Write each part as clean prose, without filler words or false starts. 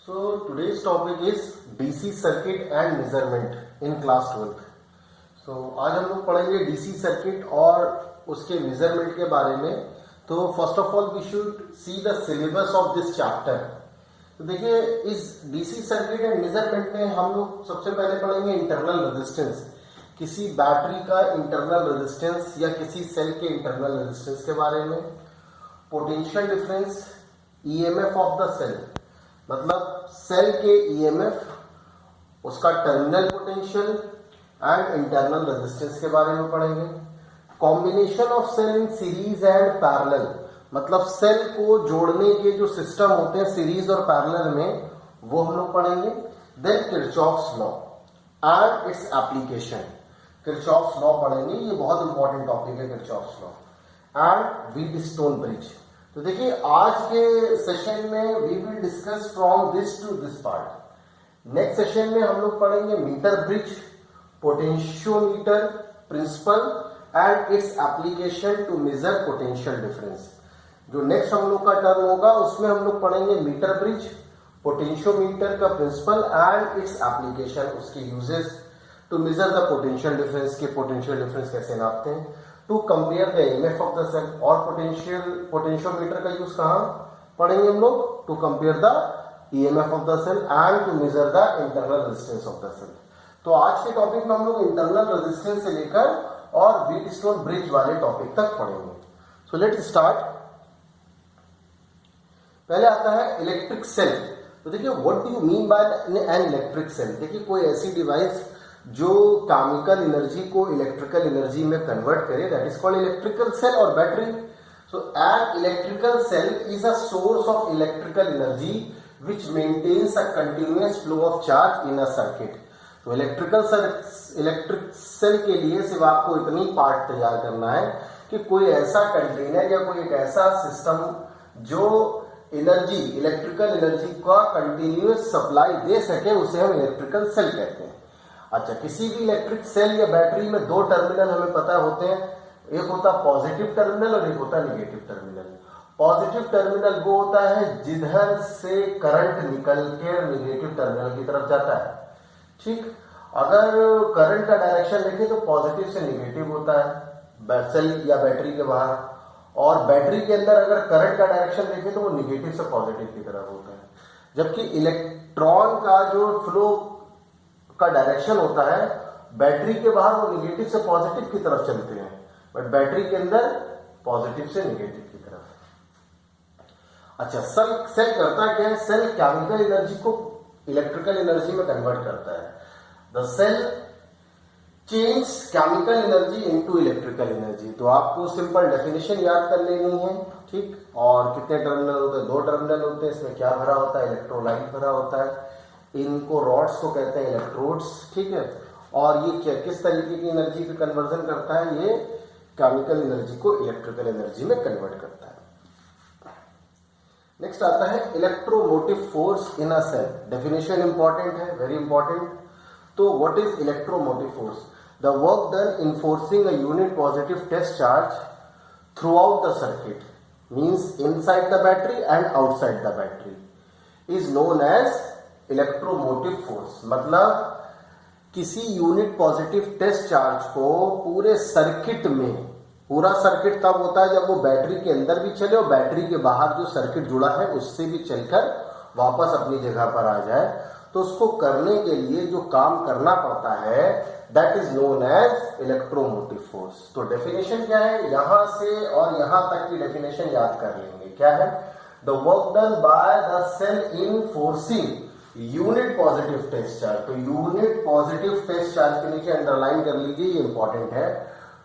So today's topic is DC circuit and measurement in class 12th. So आज हम लोग पढ़ेंगे DC सर्किट और उसके मेजरमेंट के बारे में. तो first of all we should see the syllabus of this chapter. तो देखिए इस DC सर्किट एंड मेजरमेंट में हम लोग सबसे पहले पढ़ेंगे इंटरनल रेजिस्टेंस, किसी बैटरी का इंटरनल रेजिस्टेंस या किसी सेल के इंटरनल रेजिस्टेंस के बारे में. Potential difference, EMF of the cell, मतलब सेल के ईएमएफ, उसका terminal potential and internal resistance के बारे में पढ़ेंगे. Combination of cell in series and parallel, मतलब सेल को जोड़ने के जो सिस्टम होते हैं सीरीज और पैरेलल में, वो हम लोग पढ़ेंगे. Then Kirchhoff's law and its application, Kirchhoff's law पढ़ेंगे, ये बहुत इंपॉर्टेंट टॉपिक है Kirchhoff's law. And Wheatstone bridge. तो देखिए आज के सेशन में we will discuss from this to this part. Next session में हम लोग पढ़ेंगे meter bridge, potentiometer principle and its application to measure potential difference. जो नेक्स्ट हम लोग का टर्म होगा उसमें हम लोग पढ़ेंगे मीटर ब्रिज, पोटेंशियोमीटर का प्रिंसिपल एंड इट्स एप्लीकेशन, उसके uses to measure the potential difference, के पोटेंशियल डिफरेंस कैसे नापते हैं, to compare the EMF of the cell. और पोटेंशियोमीटर का यूज कहां पढ़ेंगे हम लोग? To compare the EMF of the cell and to measure the internal resistance of the cell. तो आज के टॉपिक में हम लोग इंटरनल रेजिस्टेंस से लेकर और व्हीटस्टोन ब्रिज वाले टॉपिक तक पढ़ेंगे. So let's start. पहले आता है इलेक्ट्रिक सेल. तो देखिए what do you mean by an electric cell. देखिए कोई ऐसी डिवाइस जो केमिकल एनर्जी को इलेक्ट्रिकल एनर्जी में कन्वर्ट करे, that is called electrical cell और battery. So an electrical cell is a source of electrical energy which maintains a continuous flow of charge in a circuit. तो electric cell के लिए सिर्फ आपको इतनी part तैयार करना है कि कोई ऐसा कंटेनर या कोई एक ऐसा सिस्टम जो एनर्जी, इलेक्ट्रिकल एनर्जी का कंटिन्यूअस सप्लाई दे सके, उसे हम इलेक्ट्रिकल सेल कहते हैं. अच्छा, किसी भी इलेक्ट्रिक सेल या बैटरी में दो टर्मिनल हमें पता होते हैं, एक होता पॉजिटिव टर्मिनल और एक होता नेगेटिव टर्मिनल. पॉजिटिव टर्मिनल वो होता है जिधर से करंट निकल के नेगेटिव टर्मिनल की तरफ जाता है. ठीक, अगर करंट का डायरेक्शन देखें तो पॉजिटिव से नेगेटिव होता है सेल या बैटरी के बाहर, और बैटरी के अंदर अगर करंट का डायरेक्शन देखें तो वो नेगेटिव से पॉजिटिव की तरफ होता है. जबकि इलेक्ट्रॉन का जो फ्लो का डायरेक्शन होता है बैटरी के बाहर, वो नेगेटिव से पॉजिटिव की तरफ चलते हैं, बट बैटरी के अंदर पॉजिटिव से नेगेटिव की तरफ. अच्छा, सेल करता क्या है? सेल केमिकल एनर्जी को इलेक्ट्रिकल एनर्जी में कन्वर्ट करता है. The cell change chemical energy into electrical energy. तो आपको सिंपल डेफिनेशन याद कर लेनी है. ठीक, और कितने टर्मिनल होते हैं? दो टर्मिनल होते हैं. इसमें क्या भरा होता है? इलेक्ट्रोलाइट भरा होता है. इनको रॉड्स को कहते हैं इलेक्ट्रोड्स. ठीक है, और ये क्या किस तरीके की एनर्जी का कन्वर्जन करता है? ये केमिकल एनर्जी को इलेक्ट्रिकल एनर्जी में कन्वर्ट करता है. नेक्स्ट आता है electromotive force in a cell. Definition important है, वेरी इंपॉर्टेंट. तो what is electromotive force? The work done in forcing a unit positive test charge throughout the circuit, means inside the battery and outside the battery, is known as electromotive force. मतलब किसी unit positive test charge को पूरे circuit में, पूरा circuit तब होता है जब वो बैटरी के अंदर भी चले और बैटरी के बाहर जो सर्किट जुड़ा है उससे भी चलकर वापस अपनी जगह पर आ जाए. तो उसको करने के लिए जो काम करना पड़ता है that is known as electromotive force. तो डेफिनेशन क्या है? यहां से और यहां तक की डेफिनेशन याद कर लेंगे. क्या है? The work done by the cell in forcing unit positive test charge. तो यूनिट पॉजिटिव टेस्ट चार्ज के नीचे अंडरलाइन कर लीजिए, ये इंपॉर्टेंट है.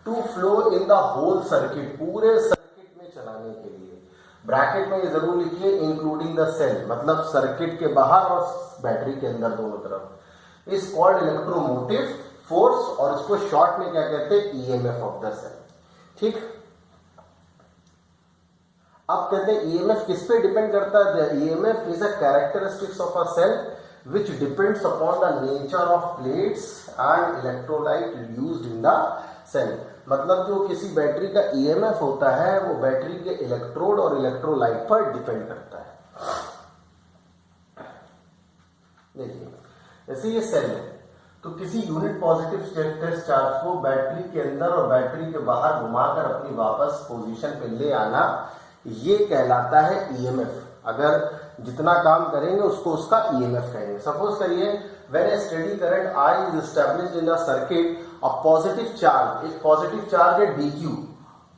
To flow in the whole circuit, पूरे सर्किट में चलाने के लिए. ब्रैकेट में ये जरूर लिखिए इंक्लूडिंग द सेल, मतलब सर्किट के बाहर और बैटरी के अंदर दोनों तरफ. इज कॉल्ड इलेक्ट्रोमोटिव फोर्स, और इसको शॉर्ट में क्या कहते हैं? EMF of the cell. ठीक, अब कहते हैं ईएमएफ किस पे डिपेंड करता है? EMF is a characteristics of a cell which depends upon the nature of plates and electrolyte used in the cell. मतलब जो किसी बैटरी का ईएमएफ होता है वो बैटरी के इलेक्ट्रोड और इलेक्ट्रोलाइट पर डिपेंड करता है. देखिए जैसे ये सेल है, तो किसी यूनिट पॉजिटिव टेस्ट चार्ज को बैटरी के अंदर और बैटरी के बाहर घुमाकर अपनी वापस पोजीशन पे ले आना, ये कहलाता है ईएमएफ। अगर जितना काम करेंगे उसको उसका ईएमएफ कहेंगे। सपोज करिए when A steady current I is established in the circuit, a positive charge, एक पॉजिटिव चार्ज है dq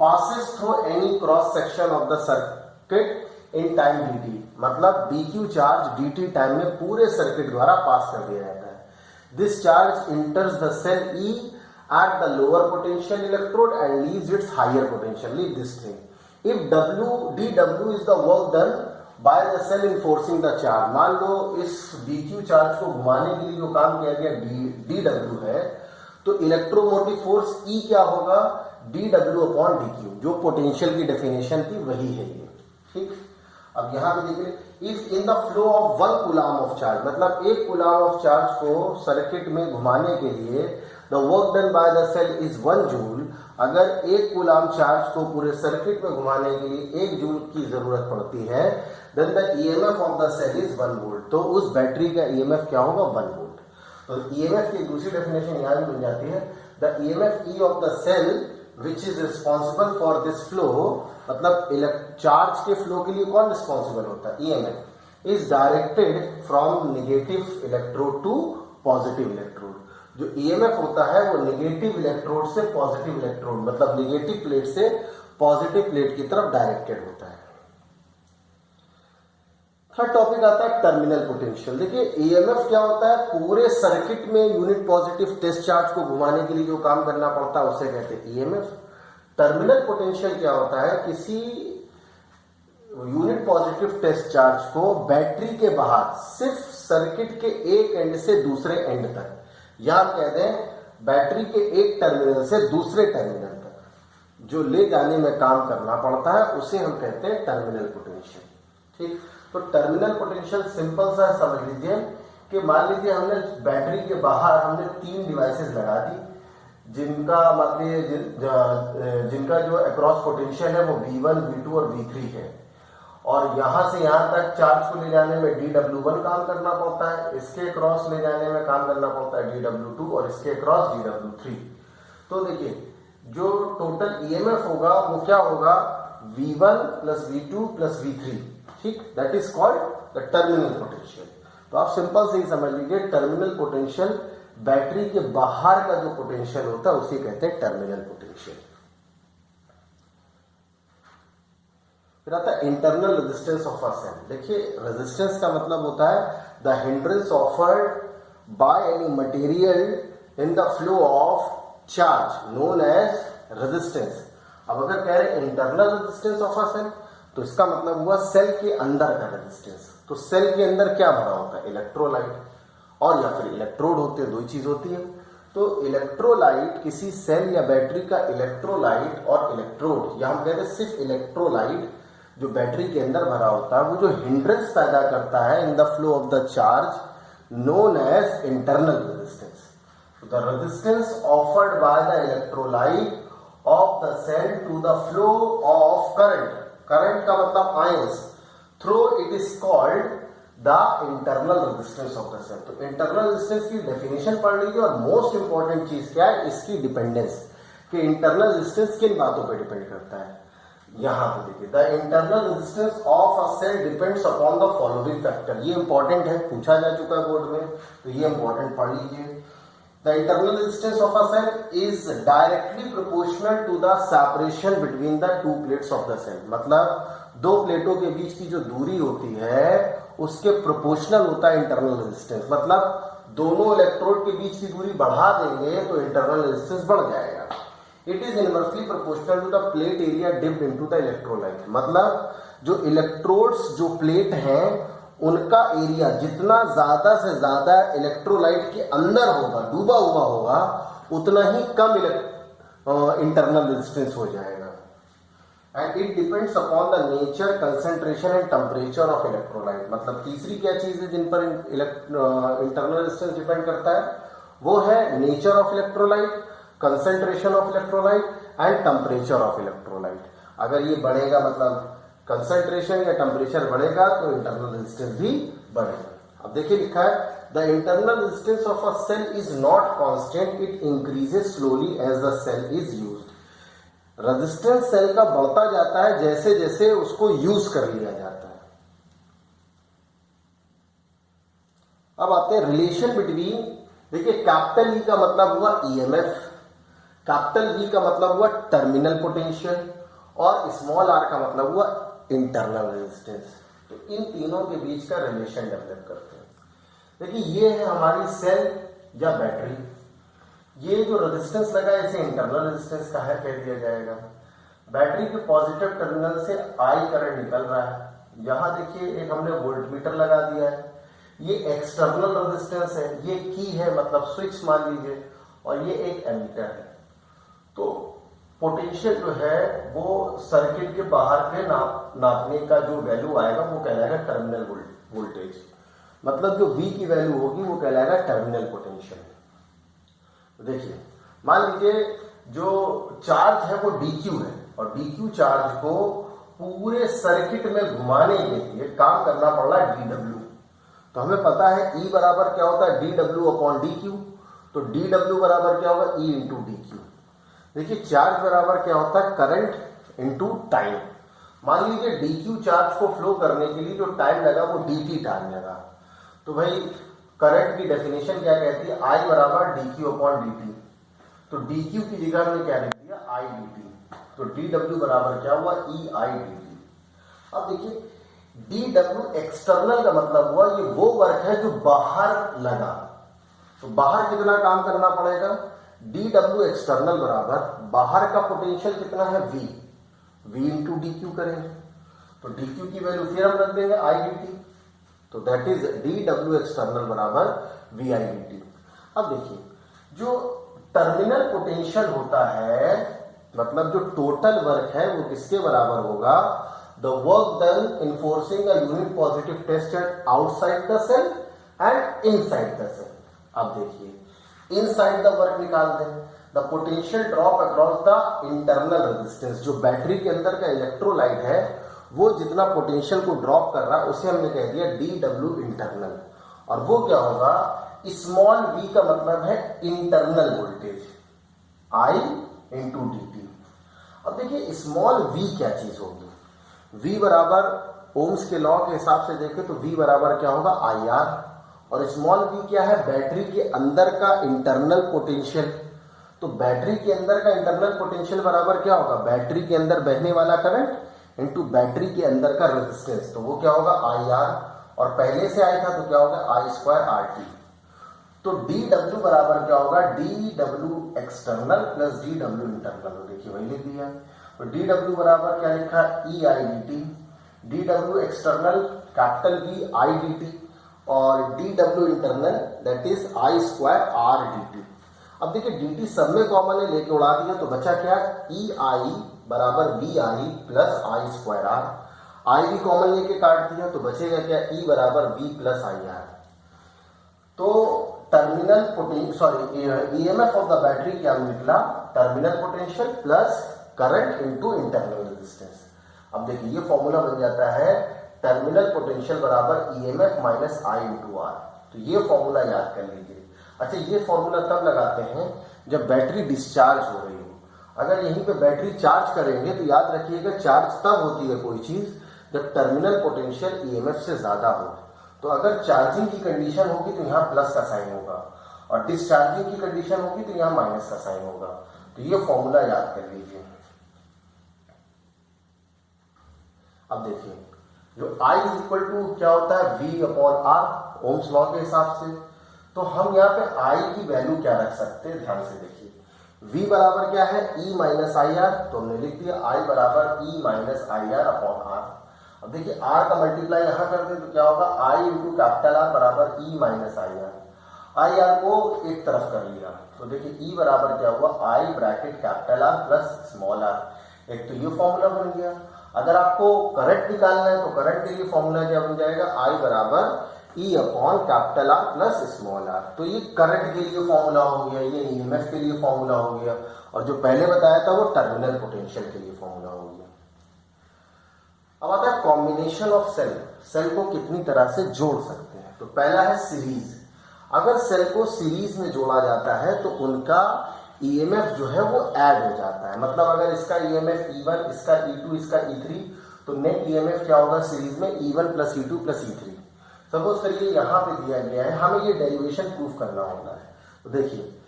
passes through any cross section of the circuit in time dt, मतलब dq चार्ज dt टाइम में पूरे circuit द्वारा पास कर दिया जाता है। This charge enters the cell E at the lower potential electrode and leaves its higher potential. Leave this thing. If dw is the work done by the cell in forcing the charge, मान लो इस dq charge को घुमाने के लिए जो काम किया गया dw है, तो इलेक्ट्रोमोटिव फोर्स E क्या होगा, dw अपॉन dq, जो पोटेंशियल की डेफिनेशन थी वही है ये। ठीक, अब यहां पे देखिए, if in the flow of 1 coulomb of charge, मतलब 1 कूलाम ऑफ चार्ज को सर्किट में घुमाने के लिए the work done by the cell is 1 joule, अगर 1 कूलाम चार्ज को पूरे सर्किट में घुमाने के लिए 1 जूल की जरूरत पड़ती है, then the EMF of the cell is 1 volt, तो उस बैटरी का ईएमएफ क्या होगा, 1 वोल्ट। तो ईएमएफ की दूसरी डेफिनेशन यहां भी बन जाती है, the EMF E of the cell which is responsible for this flow, मतलब चार्ज के फ्लो के लिए कौन रिस्पॉन्सिबल होता है, EMF, is directed from negative electrode to positive electrode. जो ईएमएफ होता है वो नेगेटिव इलेक्ट्रोड से पॉजिटिव इलेक्ट्रोड, मतलब नेगेटिव प्लेट से पॉजिटिव प्लेट की तरफ डायरेक्टेड होता है। थर्ड टॉपिक आता है टर्मिनल पोटेंशियल। देखिए ईएमएफ क्या होता है, पूरे सर्किट में यूनिट पॉजिटिव टेस्ट चार्ज को घुमाने के लिए जो काम करना पड़ता है उसे कहते हैं ईएमएफ। टर्मिनल पोटेंशियल क्या होता है, किसी यूनिट पॉजिटिव टेस्ट चार्ज को बैटरी के बाहर सिर्फ सर्किट के एक एंड से दूसरे एंड तक, या हम कहते हैं बैटरी के एक टर्मिनल से दूसरे टर्मिनल तक जो ले जाने में काम करना पड़ता है उसे हम कहते हैं टर्मिनल पोटेंशियल। ठीक, तो टर्मिनल पोटेंशियल सिंपल सा समझ लीजिए कि मान लीजिए हमने बैटरी के बाहर हमने 3 डिवाइसेस लगा दी, जिनका मतलब जिनका जो अक्रॉस पोटेंशियल है वो V1, V2 और V3 है, और यहां से यहां तक चार्ज को ले जाने में dw1 काम करना पड़ता है, इसके क्रॉस ले जाने में काम करना पड़ता है dw2 और इसके क्रॉस dw3। तो देखिए जो टोटल ईएमएफ होगा वो क्या होगा, V1 plus V2 plus V3। ठीक, that is called the terminal potential. तो आप सिंपल से ही समझ लीजिए टर्मिनल पोटेंशियल बैटरी के बाहर का जो पोटेंशियल होता है उसे कहते हैं टर्मिनल पोटेंशियल। फिर आता है internal resistance of a cell. देखिए रेजिस्टेंस का मतलब होता है the hindrance offered by any material in the flow of charge known as resistance. अब अगर कह रहे internal resistance of a cell, तो इसका मतलब हुआ सेल के अंदर का रेजिस्टेंस। तो सेल के अंदर क्या भरा होता है, इलेक्ट्रोलाइट और या फिर इलेक्ट्रोड होते हैं, दो ही चीज होती है। तो इलेक्ट्रोलाइट किसी सेल या बैटरी का इलेक्ट्रोलाइट और इलेक्ट्रोड, या हम कहते हैं सिर्फ इलेक्ट्रोलाइट जो बैटरी के अंदर भरा होता है, वो जो हिंड्रेंस पैदा करता है in the flow of the charge known as internal resistance. The resistance offered by the electrolyte of the cell to the flow of current, current का मतलब ions, through it is called the internal resistance of the cell. तो internal resistance की definition पढ़ लीजिए, और most important चीज क्या है, इसकी डिपेंडेंस, कि इंटरनल रेजिस्टेंस किन बातों पर डिपेंड करता है। यहां पे देखिए the internal resistance of a cell depends upon the following factor. ये इंपॉर्टेंट है, पूछा जा चुका है बोर्ड में, तो ये इंपॉर्टेंट पढ़ लीजिए। The internal resistance of a cell is directly proportional to the separation between the two plates of the cell। मतलब दो प्लेटों के बीच की जो दूरी होती है उसके प्रोपोर्शनल होता है इंटरनल रेजिस्टेंस। मतलब दोनों इलेक्ट्रोड के बीच की दूरी बढ़ा देंगे तो इंटरनल रेजिस्टेंस बढ़ जाएगा। It is inversely proportional to the plate area dipped into the electrolyte. मतलब जो इलेक्ट्रोड्स जो प्लेट हैं उनका एरिया जितना ज्यादा से ज्यादा इलेक्ट्रोलाइट के अंदर होगा, डूबा हुआ होगा, उतना ही कम इंटरनल रेजिस्टेंस हो जाएगा। And it depends upon the nature, concentration and temperature of electrolyte. मतलब तीसरी क्या चीज है जिन पर इंटरनल रेजिस्टेंस डिपेंड करता है, वो है nature of electrolyte, concentration of electrolyte and temperature of electrolyte. अगर ये बढ़ेगा, मतलब कंसेंट्रेशन या टेम्परेचर बढ़ेगा, तो इंटरनल रेजिस्टेंस भी बढ़ेगा। अब देखिए लिखा है the internal resistance of a cell is not constant, it increases slowly as the cell is used. Resistance cell का बढ़ता जाता है जैसे जैसे उसको यूज कर लिया जाता है। अब आते हैं रिलेशन बिटवीन, देखिए कैपिटल ई का मतलब हुआ ईएमएफ, कैपिटल वी का मतलब हुआ टर्मिनल पोटेंशियल और स्मॉल आर का मतलब हुआ इंटरनल रेजिस्टेंस। तो इन तीनों के बीच का रिलेशन डेवलप करते हैं। देखिए ये है हमारी सेल या बैटरी, ये जो रेजिस्टेंस लगा है इसे इंटरनल रेजिस्टेंस कहा कह दिया जाएगा। बैटरी के पॉजिटिव टर्मिनल से आई करंट निकल रहा है, यहां देखिए एक हमने वोल्टमीटर लगा दिया है, ये एक्सटर्नल रेजिस्टेंस है, ये की है मतलब स्विच मान लीजिए, और ये एक एमीटर है। तो पोटेंशियल जो है वो सर्किट के बाहर के नापने का जो वैल्यू आएगा वो कहलाएगा टर्मिनल वोल्टेज, मतलब जो V की वैल्यू होगी वो कहलाएगा टर्मिनल पोटेंशियल। देखिए मान लीजिए जो चार्ज है वो DQ है, और DQ चार्ज को पूरे सर्किट में घुमाने के लिए काम करना पड़ रहा है dW। तो हमें पता है E बराबर क्या होता है dW अपॉन DQ, तो dW बराबर क्या होगा E इंटू DQ। देखिए चार्ज बराबर क्या होता है करंट इंटू टाइम। मान लीजिए DQ चार्ज को फ्लो करने के लिए जो टाइम लगा वो dt टाइम लगा, तो भाई करंट की डेफिनेशन क्या कहती है, I बराबर DQ अपॉन dt। तो DQ की जगह हमने क्या लिख दिया I dt, तो dW बराबर क्या हुआ E I dt। अब देखिए dW एक्सटर्नल का मतलब हुआ ये वो वर्क है जो बाहर लगा, तो बाहर कितना काम करना पड़ेगा, dW एक्सटर्नल बराबर बाहर का पोटेंशियल कितना है V इंटू DQ करेंगे, तो DQ की वैल्यू फिर हम रख देंगे I dt, तो दैट इज dW एक्सटर्नल बराबर VI dt। अब देखिए जो टर्मिनल पोटेंशियल होता है मतलब जो टोटल वर्क है वो किसके बराबर होगा, the work done in forcing a unit positive test outside the cell and inside the cell. अब देखिए इनसाइड द वर्क निकाल दें, the potential drop across the internal resistance, जो बैटरी के अंदर का इलेक्ट्रोलाइट है वो जितना पोटेंशियल को ड्रॉप कर रहा है उसे हमने कह दिया dW इंटरनल, और वो क्या होगा स्मॉल v का मतलब है internal voltage I into dt। अब देखिए स्मॉल v क्या चीज होगी, v बराबर ओम्स के लॉ के हिसाब से देखें तो v बराबर क्या होगा IR, और स्मॉल v क्या है बैटरी के अंदर का इंटरनल पोटेंशियल। तो बैटरी के अंदर का इंटरनल पोटेंशियल बराबर क्या होगा, बैटरी के अंदर बहने वाला करंट इनटू बैटरी के अंदर का रेजिस्टेंस, तो वो क्या होगा IR, और पहले से आया था तो क्या होगा I स्क्वायर RT। तो dW बराबर क्या होगा dW external plus dW internal, देखिए वही लिख दिया। तो dW बराबर क्या लिखा EI dt, dW external capital V I dt और dW internal that is I square R dt। अब देखिए dt सब में कॉमन है लेके उड़ा दिया, तो बचा क्या EI बराबर VI plus I square R, I भी कॉमन लेके काट दिया तो बचेगा क्या E बराबर V प्लस IR। तो terminal potential EMF of the battery क्या निकला, terminal potential plus current into internal resistance. अब देखिए ये फॉर्मूला बन जाता है टर्मिनल पोटेंशियल बराबर EMF minus I into R. तो ये फॉर्मूला याद कर लीजिए। अच्छा ये फॉर्मूला तब लगाते हैं जब बैटरी डिस्चार्ज हो रही हो। अगर यहीं पे बैटरी चार्ज करेंगे तो याद रखिएगा चार्ज तब होती है कोई चीज जब टर्मिनल पोटेंशियल ईएमएफ से ज्यादा हो। तो अगर चार्जिंग की कंडीशन होगी तो यहाँ प्लस का साइन होगा, और डिस्चार्जिंग की कंडीशन होगी तो यहाँ माइनस का साइन होगा। तो ये फॉर्मूला याद कर लीजिए। अब देखिए जो I इज इक्वल टू क्या होता है V upon R Ohm's law के हिसाब से, तो हम यहाँ पे I की वैल्यू क्या रख सकते हैं, ध्यान से देखिए। V बराबर क्या है E माइनस आई आर, तो हमने लिख दिया I बराबर E minus I R upon R। अब देखिए R का मल्टीप्लाई यहां कर दे तो क्या होगा I इंटू कैपिटल R बराबर E minus I R. I R को एक तरफ कर लिया तो देखिए E बराबर क्या हुआ I bracket capital R plus small r। एक तो ये फॉर्मूला बन गया। अगर आपको करंट निकालना है तो करंट के लिए फॉर्मूला क्या बन जाएगा I बराबर E upon capital R plus small r। तो ये करंट के लिए फॉर्मूला हो गया, ये ईएमएफ के लिए फॉर्मूला हो गया, और जो पहले बताया था वो टर्मिनल पोटेंशियल के लिए फॉर्मूला हो गया। अब आता है कॉम्बिनेशन ऑफ सेल, सेल को कितनी तरह से जोड़ सकते हैं। तो पहला है सीरीज। अगर सेल को सीरीज में जोड़ा जाता है तो उनका ईएमएफ जो है वो ऐड हो जाता है। मतलब अगर इसका ईएमएफ E1, इसका E2, इसका E3, तो नेट ईएमएफ क्या होगा सीरीज में E1 plus E2 plus E3। Suppose करिए यहाँ पे दिया गया है, हमें ये डेरिवेशन प्रूफ करना होता है। तो देखिए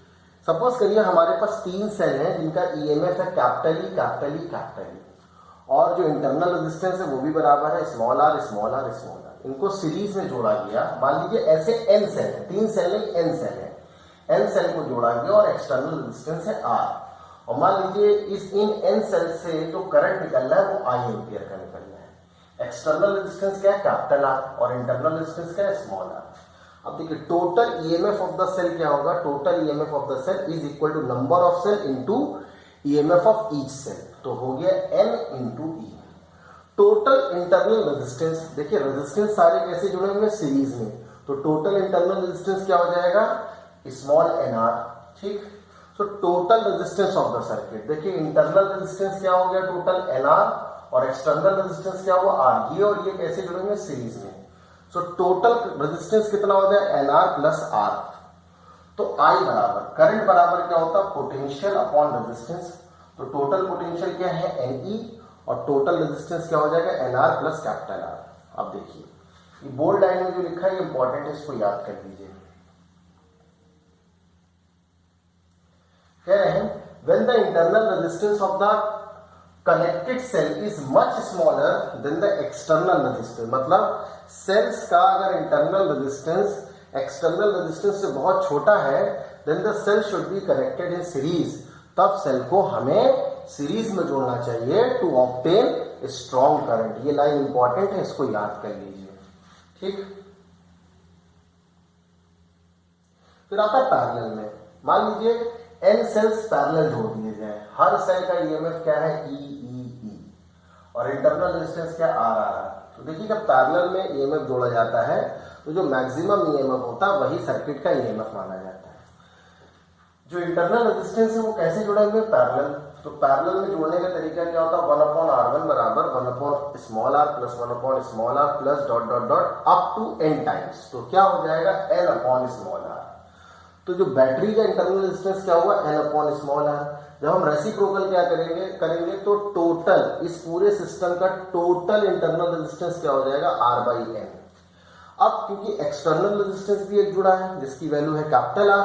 सपोज करिए हमारे पास 3 सेल हैं जिनका ईएमएफ है capital E capital E capital E, और जो इंटरनल रेजिस्टेंस है वो भी बराबर है small r small r small r. इनको सीरीज में जोड़ा गया। मान लीजिए ऐसे n सेल है, 3 सेल नहीं n सेल है, n सेल को जोड़ा गया और एक्सटर्नल रेजिस्टेंस है R। और मान लीजिए इन n सेल से जो करंट निकलना है वो I एम्पियर का निकलना है। एक्सटर्नल रेजिस्टेंस क्या है कैपिटल R और इंटरनल रेजिस्टेंस क्या है स्मॉल r। अब देखिए total EMF of the cell क्या होगा, total EMF of the cell is equal to number of cell into EMF of each cell, तो हो गया n into E. Total internal resistance, देखिए रेजिस्टेंस सारे कैसे जुड़े हुए सीरीज में, तो टोटल इंटरनल रेजिस्टेंस क्या हो जाएगा स्मॉल एन आर। ठीक, तो total resistance of the circuit, देखिए इंटरनल रेजिस्टेंस क्या हो गया टोटल एन आर और एक्सटर्नल रेजिस्टेंस क्या हुआ आर। ये और ये कैसे जुड़े हुए सीरीज में, सो टोटल रेजिस्टेंस कितना हो गया एन आर प्लस आर। तो आई बराबर करंट बराबर क्या होता है पोटेंशियल अपॉन रेजिस्टेंस। तो टोटल पोटेंशियल क्या है एन ई और टोटल रेजिस्टेंस क्या हो जाएगा N R plus capital R. अब देखिए ये बोल्ड लाइन में जो लिखा है ये इंपॉर्टेंट है, इसको याद कर लीजिए। कह रहे हैं when the internal resistance of the connected cell is much smaller than the external resistance, मतलब सेल्स का अगर इंटरनल रेजिस्टेंस एक्सटर्नल रेजिस्टेंस से बहुत छोटा है then the cell should be connected in series, तब सेल को हमें सीरीज में जोड़ना चाहिए टू ऑब्टेन स्ट्रॉन्ग करंट। ये लाइन इंपॉर्टेंट है, इसको याद कर लीजिए। ठीक, फिर आता है पैरेलल में। मान लीजिए n सेल्स पैरेलल जोड़ दिए जाए, हर सेल का ईएमएफ क्या है E E E और इंटरनल रेजिस्टेंस क्या R R R। तो देखिए जब पैरेलल में ईएमएफ जोड़ा जाता है तो जो मैक्सिमम ईएमएफ होता है वही सर्किट का ईएमएफ माना जाता है। जो इंटरनल रेजिस्टेंस है वो कैसे जुड़े हुए पैरेलल, तो पैरेलल में जोड़ने का तरीका क्या होता है 1/R1 बराबर small r plus small r plus dot dot dot up to n times, तो क्या हो जाएगा n/स्मॉल r। तो जो बैटरी का इंटरनल रेजिस्टेंस क्या हुआ n/स्मॉल r। जब हम रेसिप्रोकल क्या करेंगे तो टोटल इस पूरे सिस्टम का टोटल इंटरनल रेजिस्टेंस क्या हो जाएगा R/n। अब क्योंकि एक्सटर्नल रेजिस्टेंस भी एक जुड़ा है जिसकी वैल्यू है कैपिटल R,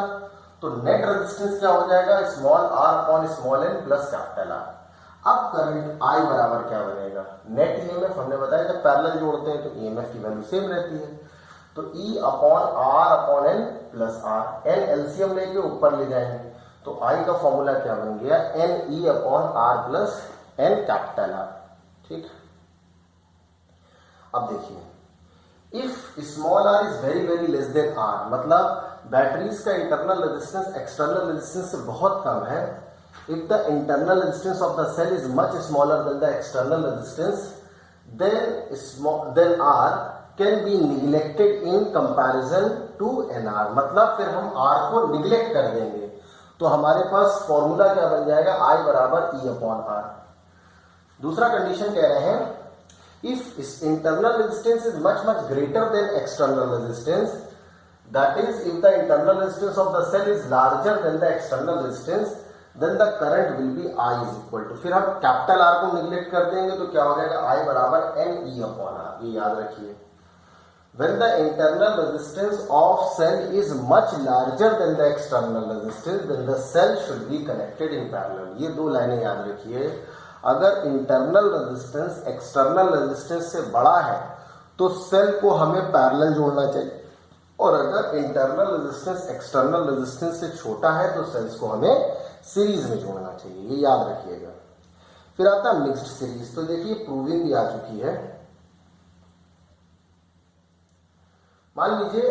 तो नेट रेजिस्टेंस क्या हो जाएगा small small n plus capital R। अब करंट I बराबर क्या बनेगा नेट ईएमएफ, हमने बताया जब पैरेलल जोड़ते हैं तो ईएमएफ की वैल्यू सेम रहती है, तो E/R/n plus R। n LCM लेके ऊपर ले जाएंगे तो I का फॉर्मूला क्या बन गया NE/R plus n capital R। ठीक, अब देखिए if small r is very very less than R, मतलब बैटरीज का इंटरनल रेजिस्टेंस एक्सटर्नल रेजिस्टेंस से बहुत कम है। If the internal resistance of the cell is much smaller than the external resistance then R can be neglected in comparison to NR, मतलब फिर हम R को निग्लेक्ट कर देंगे तो हमारे पास फॉर्मूला क्या बन जाएगा I बराबर E/R। दूसरा कंडीशन कह रहे हैं if internal resistance is much greater than external resistance, that is if the internal resistance of the cell is larger than the external resistance, then the current will be I is equal to, फिर हम capital R को neglect कर देंगे तो क्या हो जाएगा I बराबर NE/R। ये याद रखिए, when the internal resistance of cell is much larger than the external resistance, then the cell should be connected in parallel। ये दो लाइनें याद रखिए, अगर इंटरनल रेजिस्टेंस एक्सटर्नल रेजिस्टेंस से बड़ा है तो सेल को हमें पैरेलल जोड़ना चाहिए, और अगर इंटरनल रेजिस्टेंस एक्सटर्नल रेजिस्टेंस से छोटा है तो सेल्स को हमें सीरीज में जोड़ना चाहिए, ये याद रखिएगा। फिर आता है मिक्स्ड सीरीज, तो देखिए प्रूविंग भी आ चुकी है। मान लीजिए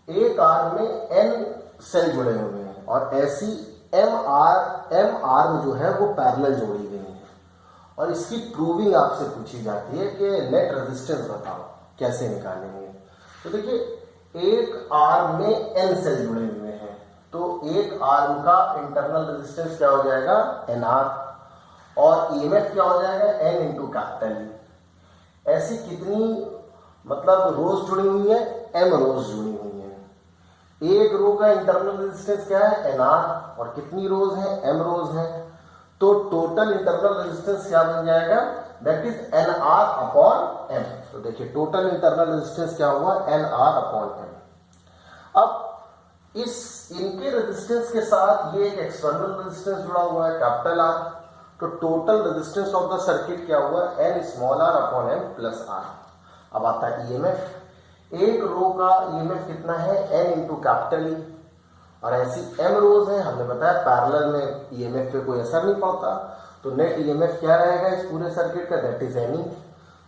एक आर्म में n सेल जुड़े हुए हैं और ऐसी m आर्म जो है वो पैरेलल जोड़ी गई है, और इसकी प्रूविंग आपसे पूछी जाती है कि नेट रेजिस्टेंस बताओ कैसे निकालेंगे। तो देखिए एक आर्म में n सेल जुड़े हुए हैं तो एक आर्म का इंटरनल रेजिस्टेंस क्या हो जाएगा NR और ईएमएफ क्या हो जाएगा N इंटू कैपिटल E। ऐसी कितनी मतलब रोज जुड़ी हुई है m रोज जुड़ी हुई है। एक रो का इंटरनल रेजिस्टेंस क्या है, NR, और कितनी रोज हैं, M रोज हैं, तो टोटल इंटरनल रेजिस्टेंस क्या बन जाएगा, that is NR upon M। तो देखिए टोटल इंटरनल रेजिस्टेंस क्या हुआ, NR अपॉन M। अब इस इनके रेजिस्टेंस के साथ ये एक एक्सटर्नल रेजिस्टेंस जुड़ा हुआ है, कैपिटल R, तो total resistance of the circuit क्या हुआ, N small r upon M plus R। अब आता है EMF, एक रो का EMF कितना है, N इंटू कैपिटल E, और ऐसी M रोज है, हमने बताया पैरेलल में EMF पे कोई असर नहीं पड़ता, तो नेट EMF क्या रहेगा इस पूरे सर्किट का, दैट इज NE।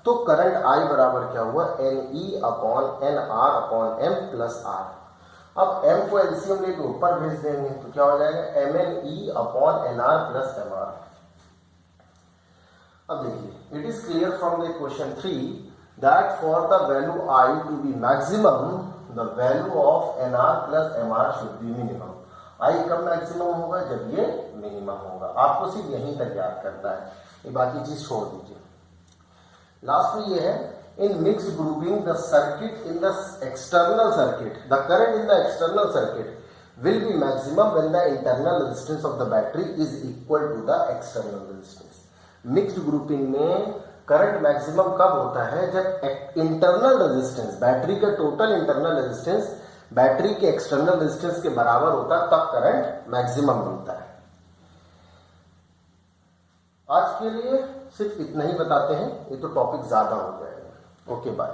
तो करंट I बराबर क्या हुआ, NE upon NR upon M plus R। अब M को एलसीएम लेके ऊपर भेज देंगे तो क्या हो जाएगा, MNE upon NR plus MR। अब देखिए, it is clear from the question 3 that for the value I to be maximum, the value of NR plus MR should be minimum। I कब मैक्सिमम होगा, जब ये मिनिमम होगा। आपको सिर्फ यहीं तक याद करना है, ये बाकी चीज छोड़ दीजिए। लास्ट में ये है, in mixed grouping the circuit in the external circuit, the current in the external circuit will be maximum when the internal resistance of the battery is equal to the external resistance। Mixed grouping में current maximum कब होता है, जब internal resistance, battery का total internal resistance battery के external resistance के बराबर होता है, तब करंट मैक्सिमम बनता है। आज के लिए सिर्फ इतना ही बताते हैं, ये तो टॉपिक ज्यादा हो जाएगा। Okay bye.